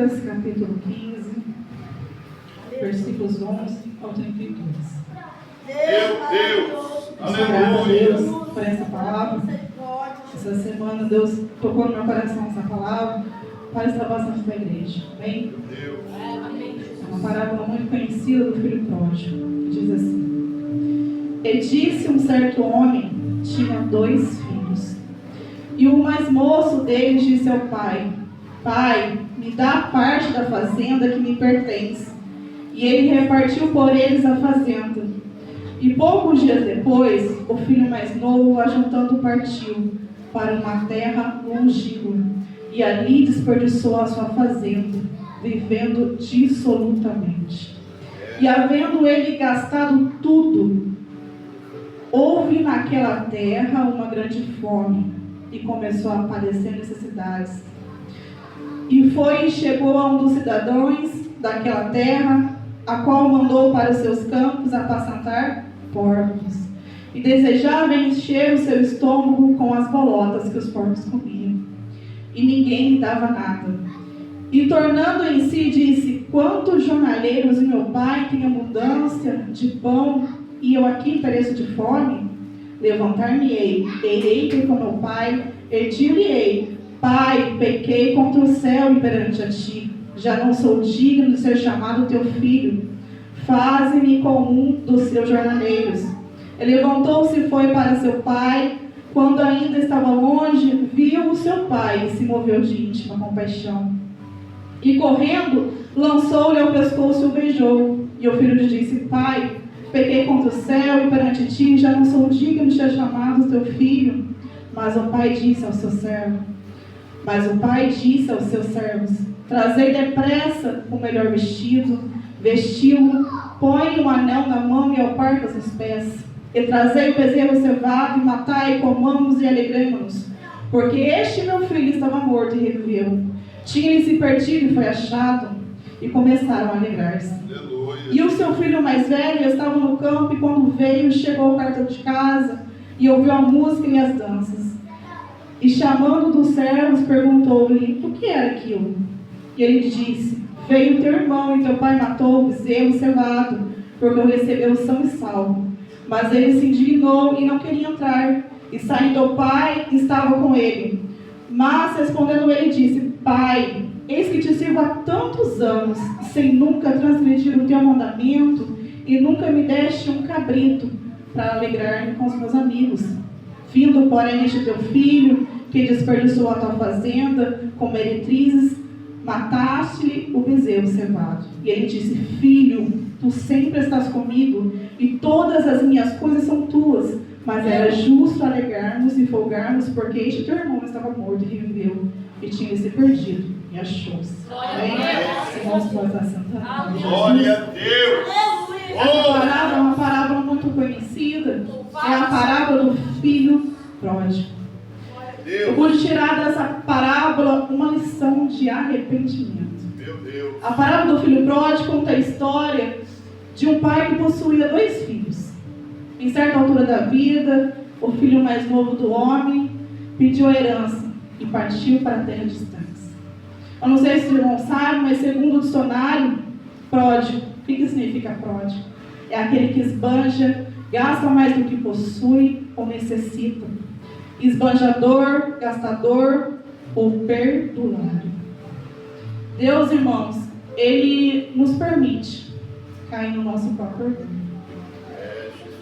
Lucas, capítulo 15, versículos 11 ao 32. Meu Deus! Obrigado a Aleluia! Deus por essa palavra. Essa semana Deus tocou no meu coração essa palavra para estar bastante para a igreja. Amém? É uma parábola muito conhecida do filho pródigo, que diz assim: E disse um certo homem, tinha 2 filhos, e o mais moço deles disse ao pai: Pai, me dá a parte da fazenda que me pertence. E ele repartiu por eles a fazenda. E poucos dias depois, o filho mais novo, ajuntando, partiu para uma terra longínqua, e ali desperdiçou a sua fazenda, vivendo dissolutamente. E havendo ele gastado tudo, houve naquela terra uma grande fome, e começou a padecer necessidades. E foi e chegou a um dos cidadãos daquela terra, a qual mandou para os seus campos apacentar porcos, e desejava encher o seu estômago com as bolotas que os porcos comiam, e ninguém lhe dava nada. E tornando em si, disse: Quantos jornaleiros em meu pai têm abundância de pão, e eu aqui pereço de fome? Levantar-me-ei, irei ter com meu pai, e dir-lhe-ei: Pai, pequei contra o céu e perante a ti, já não sou digno de ser chamado teu filho. Faze-me com um dos seus jornaleiros. Ele levantou-se e foi para seu pai. Quando ainda estava longe, viu o seu pai e se moveu de íntima compaixão. E correndo, lançou-lhe ao pescoço e o beijou. E o filho lhe disse: Pai, pequei contra o céu e perante ti, já não sou digno de ser chamado teu filho. Mas o pai disse aos seus servos: Trazei depressa o melhor vestido, vesti-lo, põe um anel na mão e alparcas nos pés. E trazei o bezerro cevado, e matai, comamos e alegremos-nos. Porque este meu filho estava morto e reviveu. Tinha-lhe se perdido e foi achado. E começaram a alegrar-se. E o seu filho mais velho estava no campo, e quando veio, chegou perto de casa, e ouviu a música e as danças. E chamando dos servos, perguntou-lhe: O que era aquilo? E ele disse: Veio teu irmão, e teu pai matou o bezerro cevado, porque o recebeu são e salvo. Mas ele se indignou e não queria entrar. E saindo o pai, estava com ele. Mas respondendo ele, disse: Pai, eis que te sirvo há tantos anos, sem nunca transgredir o teu mandamento, e nunca me deste um cabrito para alegrar-me com os meus amigos. Vindo, porém, este teu filho, que desperdiçou a tua fazenda com meretrizes, mataste-lhe o bezerro cevado. E ele disse: Filho, tu sempre estás comigo, e todas as minhas coisas são tuas. Mas era justo alegrarmos e folgarmos, porque este teu irmão estava morto e reviveu, e tinha se perdido e achou-se. Irmãos, pode assentar. Glória a Deus! Essa parábola é uma parábola muito conhecida. É a parábola do filho pródigo. Eu vou tirar dessa parábola uma lição de arrependimento. Meu Deus! A parábola do filho pródigo conta a história de um pai que possuía 2 filhos. Em certa altura da vida, o filho mais novo do homem pediu a herança e partiu para a terra distante. Eu não sei se os irmãos sabem, mas segundo o dicionário, pródigo, o que significa pródigo? É aquele que esbanja, gasta mais do que possui ou necessita. Esbanjador, gastador ou perdulário. Deus, irmãos, Ele nos permite cair no nosso próprio orgulho.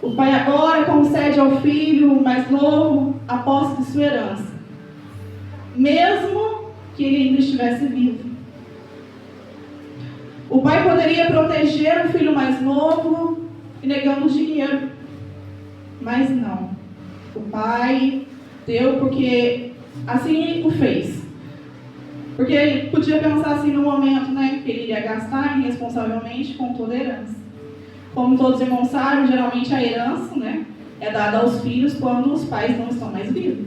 O pai agora concede ao filho mais novo a posse de sua herança, mesmo que ele ainda estivesse vivo. O pai poderia proteger o filho mais novo e negando o dinheiro, mas não. O pai deu porque assim o fez. Porque ele podia pensar assim no momento, né, que ele iria gastar irresponsavelmente com toda a herança. Como todos os irmãos sabem, geralmente a herança, né, é dada aos filhos quando os pais não estão mais vivos.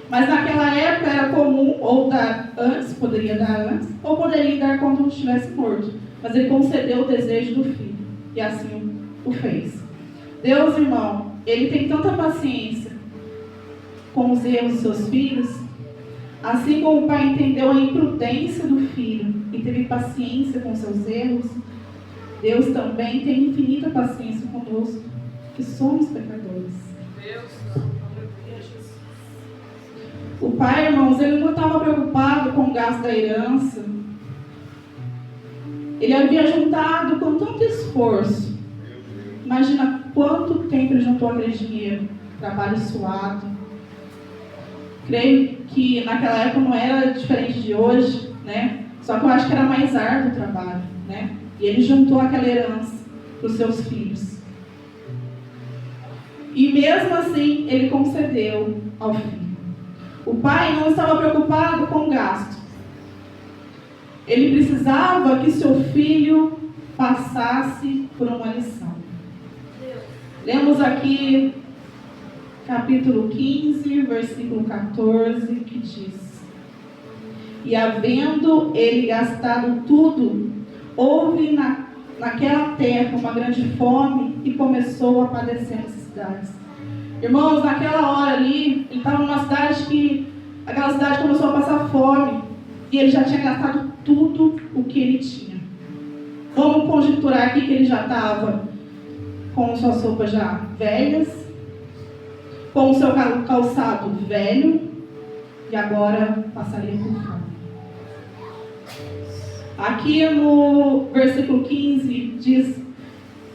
Mas naquela época era comum ou dar antes, poderia dar antes, ou poderia dar quando estivesse morto. Mas ele concedeu o desejo do filho, e assim o fez. Deus, irmão, Ele tem tanta paciência com os erros dos seus filhos, Assim como o pai entendeu a imprudência do filho e teve paciência com seus erros, Deus também tem infinita paciência conosco, que somos pecadores. O pai, irmãos, ele não estava preocupado com o gasto da herança. Ele havia juntado com tanto esforço. Imagina quanto tempo ele juntou aquele dinheiro. Trabalho suado. Creio que naquela época não era diferente de hoje, né? Só que eu acho que era mais árduo o trabalho, né? E ele juntou aquela herança para os seus filhos. E mesmo assim, ele concedeu ao filho. O pai não estava preocupado com o gasto. Ele precisava que seu filho passasse por uma lição. Lemos aqui capítulo 15, versículo 14, que diz: E havendo ele gastado tudo, houve naquela terra uma grande fome e começou a padecer necessidades. Irmãos, naquela hora ali, ele estava numa cidade que aquela cidade começou a passar fome e ele já tinha gastado tudo o que ele tinha. Vamos conjecturar aqui que ele já estava com suas roupas já velhas, com o seu calçado velho, e agora passaria por fome. Aqui no versículo 15 diz: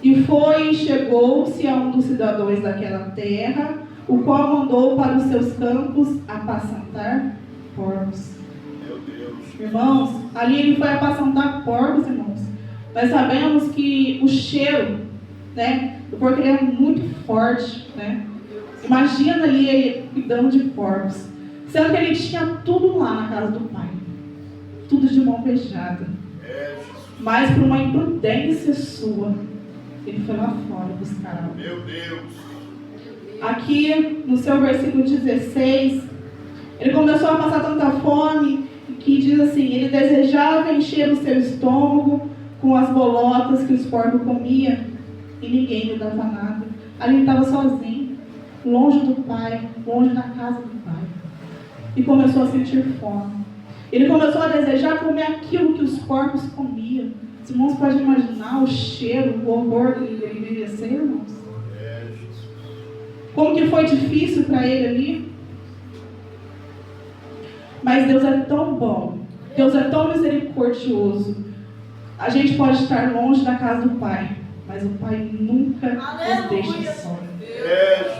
E foi e chegou-se a um dos cidadãos daquela terra, o qual mandou para os seus campos apacentar porcos. Meu Deus. Irmãos, ali ele foi apacentar porcos, irmãos. Nós sabemos que o cheiro, né, do porco ele é muito forte, né? Imagina ali ele cuidando de porcos, sendo que ele tinha tudo lá na casa do pai, tudo de mão beijada. Mas por uma imprudência sua, ele foi lá fora buscar algo. Meu Deus. Aqui no seu versículo 16, ele começou a passar tanta fome que diz assim: ele desejava encher o seu estômago com as bolotas que os porcos comiam e ninguém lhe dava nada. Ali ele estava sozinho, longe do pai, longe da casa do pai, e começou a sentir fome. Ele começou a desejar comer aquilo que os porcos comiam. Os irmãos podem imaginar o cheiro, o horror que ele devia ser, irmãos? Como que foi difícil para ele ali? Mas Deus é tão bom, Deus é tão misericordioso. A gente pode estar longe da casa do Pai, mas o Pai nunca nos deixa só.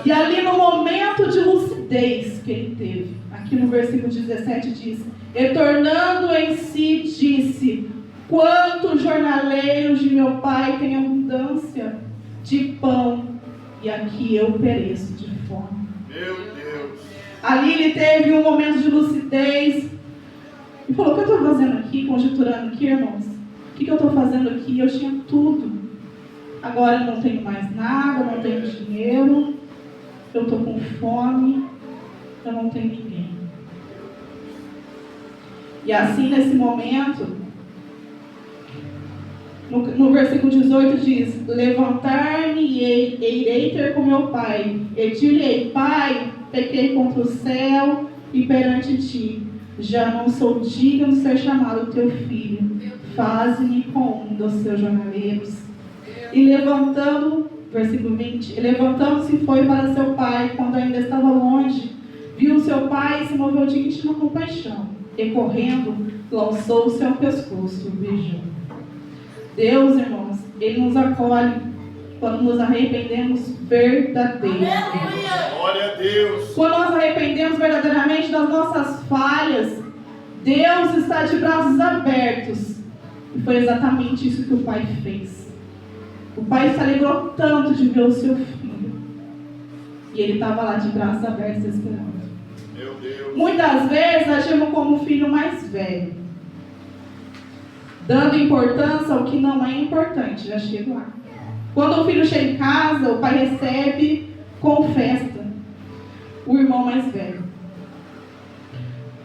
E ali no momento de lucidez que ele teve, aqui no versículo 17 diz: retornando em si, disse: quantos jornaleiros de meu pai têm abundância de pão, e aqui eu pereço de fome. Meu Deus. Ali ele teve um momento de lucidez e falou: o que eu estou fazendo aqui, conjecturando aqui, irmãos? O que eu estou fazendo aqui? Eu tinha tudo. Agora eu não tenho mais nada, não tenho dinheiro, eu estou com fome, eu não tenho ninguém. E assim, nesse momento, no versículo 18 diz: levantar-me e irei ter com meu pai, e dir-lhe: Pai, pequei contra o céu e perante ti, já não sou digno de ser chamado teu filho, faze-me com um dos seus jornaleiros. E levantando, versículo 20, levantando-se foi para seu pai, quando ainda estava longe, viu seu pai e se moveu de íntima compaixão, e correndo, lançou-se ao pescoço e o beijou. Deus, irmãos, Ele nos acolhe quando nos arrependemos verdadeiramente. Glória a Deus. Quando nós arrependemos verdadeiramente das nossas falhas, Deus está de braços abertos. E foi exatamente isso que o Pai fez. O Pai se alegrou tanto de ver o seu filho. E ele estava lá de braços abertos esperando. Meu Deus. Muitas vezes agimos como o filho mais velho, dando importância ao que não é importante. Já chego lá. Quando o filho chega em casa, o pai recebe com festa o irmão mais velho.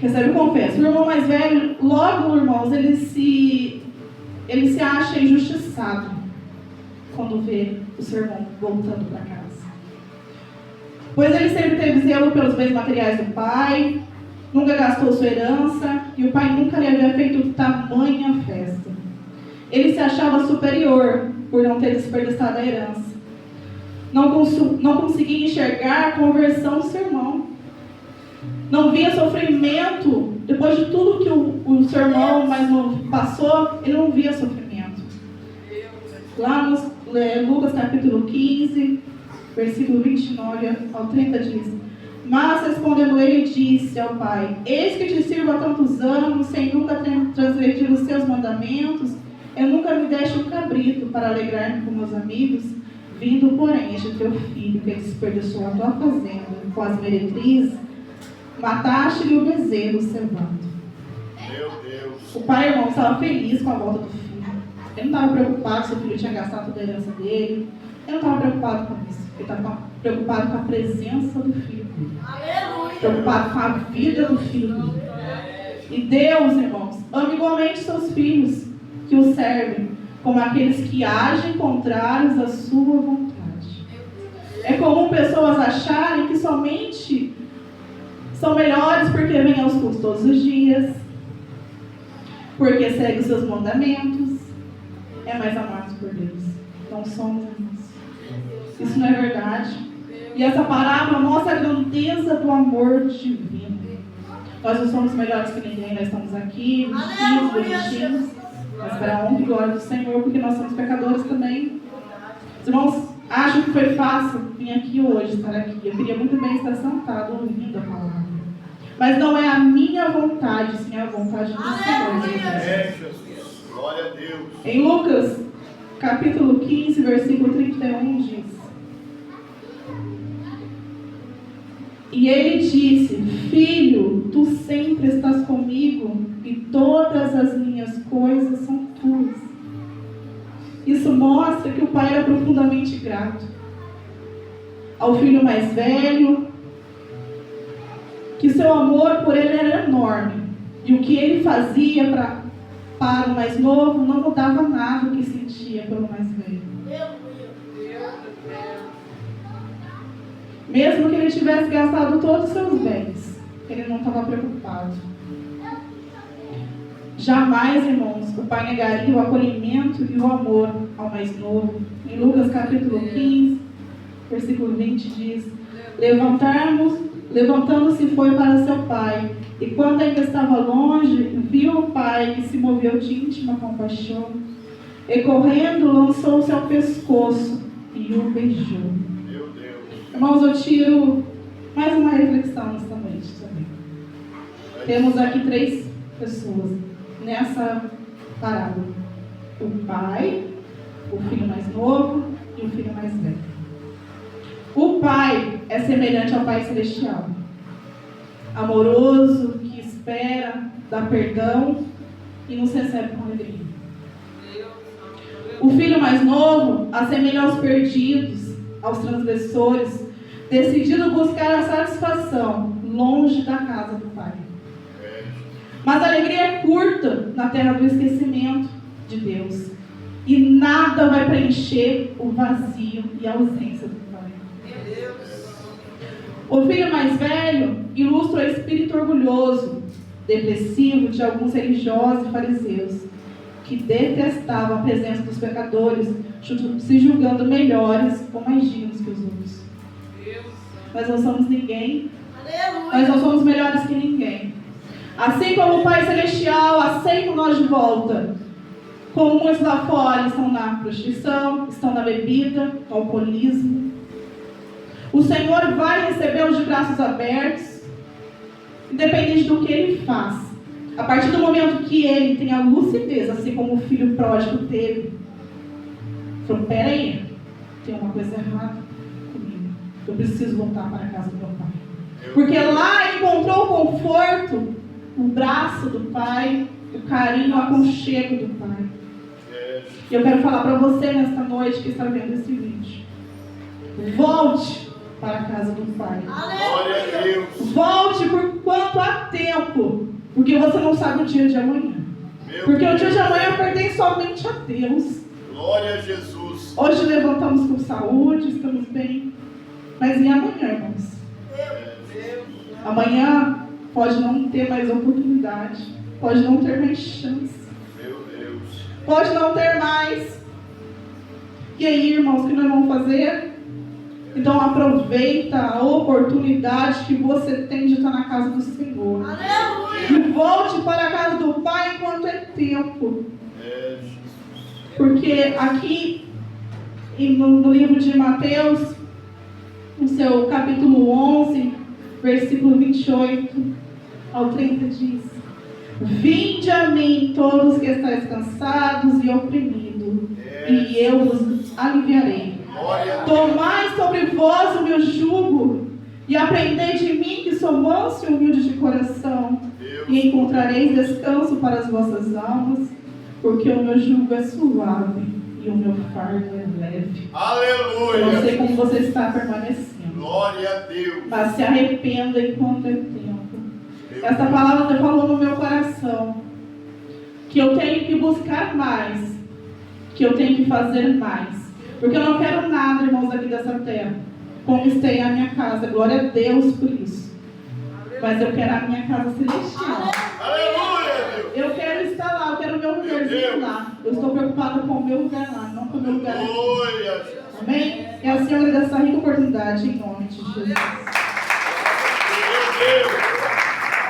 Recebe com festa. O irmão mais velho, logo, irmãos, ele se acha injustiçado quando vê o seu irmão voltando para casa. Pois ele sempre teve zelo pelos bens materiais do pai, nunca gastou sua herança e o pai nunca lhe havia feito tamanha festa. Ele se achava superior por não ter desperdiçado a herança. Não conseguia enxergar a conversão do seu irmão. Não via sofrimento. Depois de tudo que o seu irmão mais novo passou, ele não via sofrimento. Lá no Lucas capítulo 15, versículo 29 ao 30 diz: Mas respondendo ele, disse ao pai: Eis que te sirvo há tantos anos, sem nunca transgredir os seus mandamentos. Eu nunca me deste um cabrito para alegrar-me com meus amigos. Vindo, porém, este teu filho, que desperdiçou a tua fazenda com as meretrizes, mataste-lhe o bezerro cevado. Meu Deus. O pai, irmão, estava feliz com a volta do filho. Ele não estava preocupado se o filho tinha gastado toda a herança dele. Ele não estava preocupado com isso. Ele estava preocupado com a presença do filho dele. Preocupado com a vida do filho dele. E Deus, irmãos, ama igualmente seus filhos que o servem, como aqueles que agem contrários à sua vontade. É comum pessoas acharem que somente são melhores porque vêm aos cultos todos os dias, porque seguem os seus mandamentos, é mais amados por Deus. Não somos, irmãos. Isso não é verdade. E essa parábola mostra a grandeza do amor divino. Nós não somos melhores que ninguém, nós estamos aqui, vestidos, bonitinhos. Mas para a honra e glória do Senhor, porque nós somos pecadores também. Os irmãos acham que foi fácil vir aqui hoje, estar aqui. Eu queria muito bem estar sentado ouvindo a palavra. Mas não é a minha vontade, sim a vontade do Senhor. É, Jesus. Glória a Deus. Em Lucas, capítulo 15, versículo 31, diz: E ele disse: Filho, tu sempre estás comigo e todas as minhas coisas são tuas. Isso mostra que o pai era profundamente grato ao filho mais velho, que seu amor por ele era enorme. E o que ele fazia para o mais novo não mudava nada o que sentia pelo mais velho. Mesmo que ele tivesse gastado todos os seus bens, ele não estava preocupado. Jamais, irmãos, o pai negaria o acolhimento e o amor ao mais novo. Em Lucas capítulo 15, versículo 20 diz: Levantando-se foi para seu pai, e quando ainda estava longe, viu o pai que se moveu de íntima compaixão, e correndo lançou-se ao pescoço e o beijou. Meu Deus. Irmãos, eu tiro mais uma reflexão nesta noite também. Temos aqui 3 pessoas nessa parábola: o pai, o filho mais novo e o filho mais velho. O pai é semelhante ao Pai Celestial, amoroso, que espera, dá perdão e nos recebe com alegria. O filho mais novo assemelha aos perdidos, aos transgressores, decidido buscar a satisfação longe da casa do pai. Mas a alegria é curta na terra do esquecimento de Deus. E nada vai preencher o vazio e a ausência do pai. O filho mais velho ilustra o espírito orgulhoso, depressivo de alguns religiosos e fariseus, que detestavam a presença dos pecadores, se julgando melhores ou mais dignos que os outros. Nós não somos ninguém. Nós não somos melhores que ninguém. Assim como o Pai Celestial aceita nós de volta, como muitos lá fora estão na prostituição, estão na bebida, no alcoolismo, o Senhor vai recebê-los de braços abertos, independente do que ele faz. A partir do momento que ele tem a lucidez, assim como o filho pródigo teve, falou: peraí, tem uma coisa errada comigo, eu preciso voltar para a casa do meu pai. Porque lá ele encontrou o conforto, o braço do pai, o carinho, o aconchego do pai. E eu quero falar para você nesta noite que está vendo esse vídeo: volte para a casa do pai. Glória a Deus. Volte por quanto há tempo, porque você não sabe o dia de amanhã. Porque o dia de amanhã pertence somente a Deus. Glória a Jesus. Hoje levantamos com saúde, estamos bem. Mas e amanhã, irmãos? Amanhã pode não ter mais oportunidade, pode não ter mais chance, Meu Deus. pode não ter mais. E aí, irmãos, o que nós vamos fazer? Então aproveita a oportunidade que você tem de estar na casa do Senhor. Aleluia! E volte para a casa do Pai enquanto é tempo. Porque aqui no livro de Mateus, no seu capítulo 11, versículo 28 ao 30 diz: Vinde a mim todos que estáis cansados e oprimidos, e eu vos aliviarei. Tomai sobre vós o meu jugo, e aprendei de mim, que sou manso e humilde de coração, e encontrareis descanso para as vossas almas, porque o meu jugo é suave e o meu fardo é leve. Aleluia! Eu não sei como você está permanecendo. Glória a Deus! Mas se arrependa enquanto é tempo. Essa palavra falou no meu coração que eu tenho que buscar mais, que eu tenho que fazer mais. Porque eu não quero nada, irmãos, aqui dessa terra. Conquistei a minha casa, glória a Deus por isso. Mas eu quero a minha casa celestial. Aleluia, Deus! Eu quero estar lá, eu quero o meu lugarzinho lá. Eu estou preocupada com o meu lugar lá, não com o meu lugar aqui. Aleluia! Amém? E assim eu agradeço essa rica oportunidade em nome de Jesus. Meu Deus!